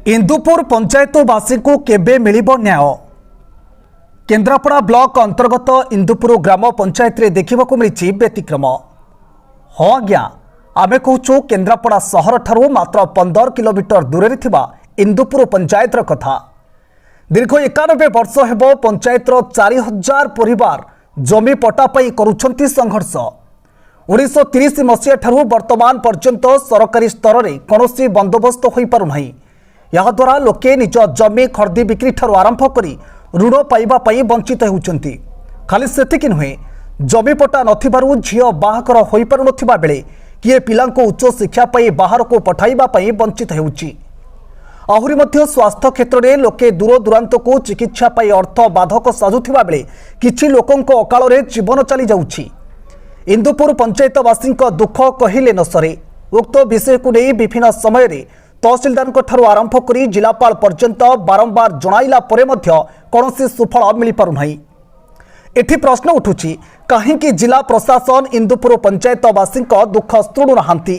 इंदुपुर पंचायतवासी को केबे मिलिबो न्याय। केन्द्रापड़ा ब्लॉक अंतर्गत इंदुपुर ग्राम पंचायत रे देखिबाकू मिली व्यतिक्रम। हाँ आज्ञा आमे कहूँ केन्द्रापड़ा सहर ठारू मात्र 15 किलोमीटर दूर थिबा इंदुपुर पंचायत कथा। दीर्घ 91 वर्ष हेबो पंचायत 4000 परिवार जमी पट्टा पाई करुछंती संघर्ष। 1930 मसीहा ठारू वर्तमान पर्यंत सरकारी स्तर में कौनसी बंदोबस्त हो पारु नहीं। याद्वारा लोके निज जमी खर्दी बिक्री ठारू आरंभ करी ऋण पाइबा पाई वंचित होउछंती। खाली सेतिकी नुहे जमी पट्टा नथिबारु झियो बाहाकर होई पारु नथिबा बेले किए पिलांको उच्च शिक्षा पाई बाहर को पठाइबा पाई वंचित हेउची। आहुरी मध्य स्वास्थ्य क्षेत्र में लोके दूर दूरांत को चिकित्सा पाई अर्थ बाधक साजुथिबा बेले किछि लोकंको अकाल रे जीवन चली जाउछि। इंदुपुर पंचायतवासी दुख कहिले न सरे। उक्त विषय को नहीं विभिन्न समय रे तहसिलदार ठारू आरंभ करी जिलापाल पर्यंत बारंबार जणाइला परे मध्य कौनसी सुफल मिल पारु नाही। एठी प्रश्न उठुछि कहीं जिला प्रशासन इंदुपुर पंचायतवासी दुख शुणु नाहांती।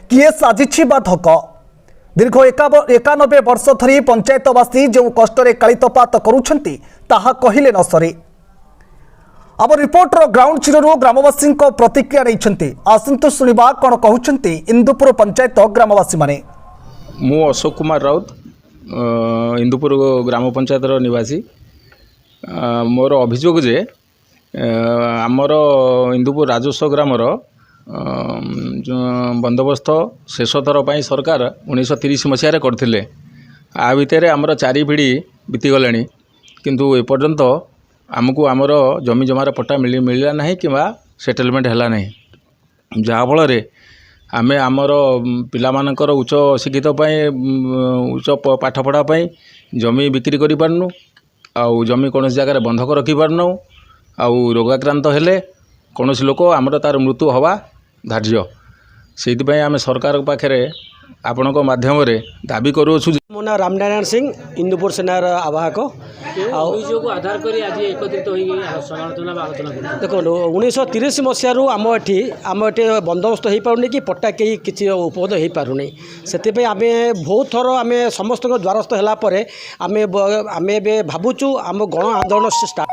किए साजिछि बाधक। दीर्घ 91 वर्ष धरी पंचायतवासी जो कष्टरे कालितपात करुछंती ताहा कहिले न सरे। अब रिपोर्टर ग्राउंड जीरो ग्रामवासी प्रतिक्रिया नहीं आसतु शुणा कौन कहते इंदुपुर पंचायत ग्रामवासी माने। मु अशोक कुमार राउत इंदुपुर ग्राम पंचायत निवासी। मोर अभियोग जे आमर इंदुपुर राजस्व ग्रामर बंदोबस्त शेष थर पर सरकार 1930 मसीह करथिले। आ भितर आमर 4 पीढ़ी बीतीगला किंतु एपर्यंत आमको आमर जमी जमार पट्टा मिलला नहीं कि सेटलमेंट है नहीं। जहाँफल आमे आमर पिला मानकर उच्च शिक्षित उच्च पाठ पढ़ा जमी बिक्री करि पारनु आउ जमी कौन जगह बंधक रखि पारनु आउ रोगाक्रांत हेले कौन लोक आमर तार मृत्यु हवा धार्य। से आम सरकार पाखे आपण माध्यम दाबी करूँ। मो ना रामनारायण सिंह इंदुपुर सेनार आवाहक। आधार करी आज एकत्रित आलोचना देखो 1930 मसीह आम एटी बंदोबस्त हो पारे कि पट्टा कहीं किसी उपलब्ध हो पारे से आम बहुत थर आम समस्त द्वारस्थ है आम भावुँ आम गण आंदोलन स्टार्ट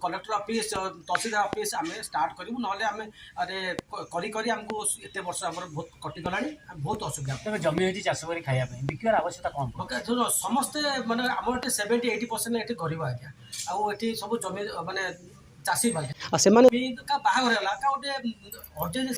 कलेक्टर ऑफिस तहसीलदार ऑफिस आम स्टार्ट करूँ ना आम करी आमको एत वर्ष आम बहुत कटिगला बहुत असुविधा जमी होती चाष कर खायापी बिकार आवश्यकता कम समस्ते मानते आम 70-80% ये गरीब आज्ञा आठ सब जमी मानने चाषी से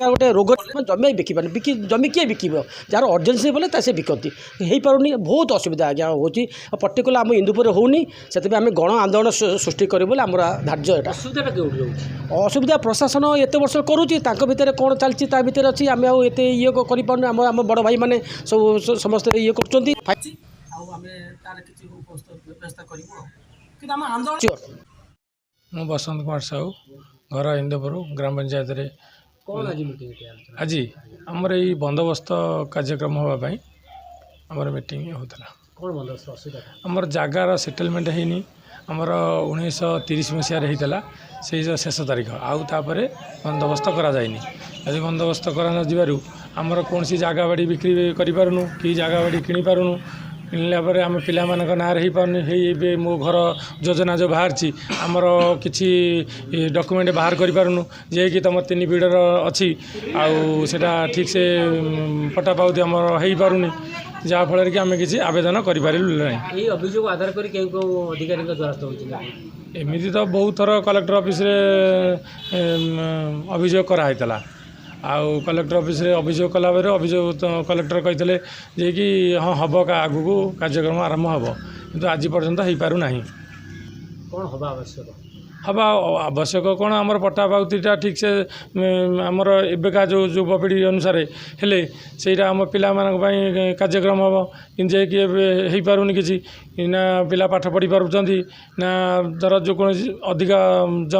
गोटे रोग जमी बिकी पारे जमी किए बिक जार अर्जेन्सी बोले से बिकती हो पारे बहुत असुविधा आज्ञा हो पर्टिकुलर आम इंदुपुर होनी से आम गण आंदोलन सृष्टि करें आम धार्य यहाँ असुविधा प्रशासन एत वर्ष करुच्ची भितर कौन चलती भितर अच्छी आम आते ये कर आम बड़ भाई मैंने सब समस्त ये कर मु बसंत कुमार साहू घर इंदुपुर ग्राम पंचायत रे कौन आज मीटिंग आज आमर ये बंदोबस्त कार्यक्रम होगापाई आमर मीटिंग होता। कौन बंदोबस्त असुविधा आमर जगार सेटलमेंट है आमर 1930 मसीह होता से शेष तारीख आउे बंदोबस्त कराइनि। यदि बंदोबस्त कर आमर कौन सी जगह बाड़ी बिक्री करूँ कि जगह बाड़ी किणी पारूँ किनला आम पिला मान ना हो पारे मो घर योजना जो बाहर आमर किसी डॉक्यूमेंट बाहर करूँ जे कि तुम 3 पीढ़र अच्छी आउटा ठीक से पट्टा पाउती आमर हो पारूनी जहाँफल कि आम किसी आवेदन करें ना। अभियोग आधार कर अधिकारी द्वारस्थ होती एमती तो बहुत थर कलेक्टर ऑफिस अभियोग कराइला आउ कलेक्टर ऑफिस अभियोग कला अभियोग कलेक्टर कहते जे कि हाँ हम का आगू कार्यक्रम आरंभ हम किंतु आज पर्यंत हो पारु नहीं। कौन हवा आवश्यक हवा आवश्यक कौन आमर पट्टा पाउतीटा ठीक से आमर एबेका जो युवपीढ़ी अनुसार हेले सेटा आम पिला कार्यक्रम हम कि हो पारुनि किसी ना पिला पाठ पढ़ी पारुचंती ना धर जो कौन अधिका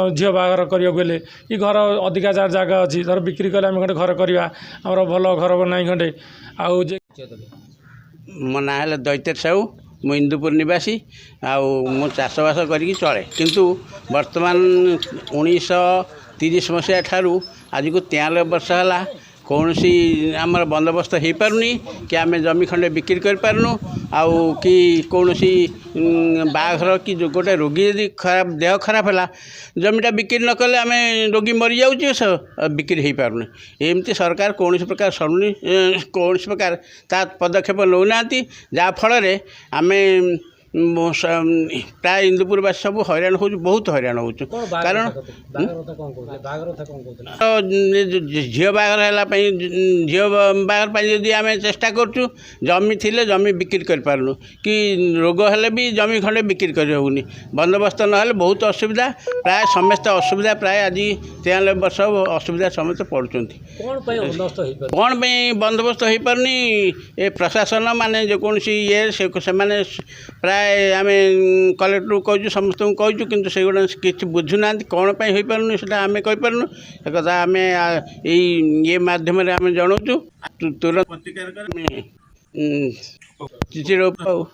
झील बाहर करने कि घर अधिका जार जगह अच्छी धर बिक्री कले आम खंडे घर करवा आमर भल घर बना खंडे आउ मो ना है दैत्य साहू मु इंदुपुर निवासी मु चाषबास करी चले किंतु वर्तमान 1930 मसीहा ठारू आज को 93 वर्ष है कौन सी आमर बंदोबस्त हो पारुनी कि आम जमी खंडे बिक्री कर पारनु आउ कि कौन सी बाघर कि गोटे रोगी यदि खराब देह खराब है जमीटा बिक्री न कले आम रोगी मरी जाऊँ बिक्री हो पारुनी एमती सरकार कौन प्रकार शुणी कौन प्रकार ता पदक्षेप नौना जहाँफल आम प्राय इंदुपुरवासी सब हैरान हो बहुत हैरान हो कारण झील बागर झील बागर जदि आम चेष्टा करूँ जमी थिले जमी बिक्री कर पारनु कि रोग हेले भी जमी खंडे बिक्री कर होनी बंदोबस्त ना बहुत असुविधा प्राय समस्त असुविधा प्राय आज 93 वर्ष असुविधा समस्त पड़ुंट कौन बंदोबस्त हो पारनी ए प्रशासन माने जेकोसी ये से प्राय आम कलेक्टर कहूँ समस्त कहूँ कि से गुड़ा किसी बुझुना कौन हो पारनी से आम कहीपरनु एक कथा आम ये माध्यम आम जनाऊँ तुरंत चिठी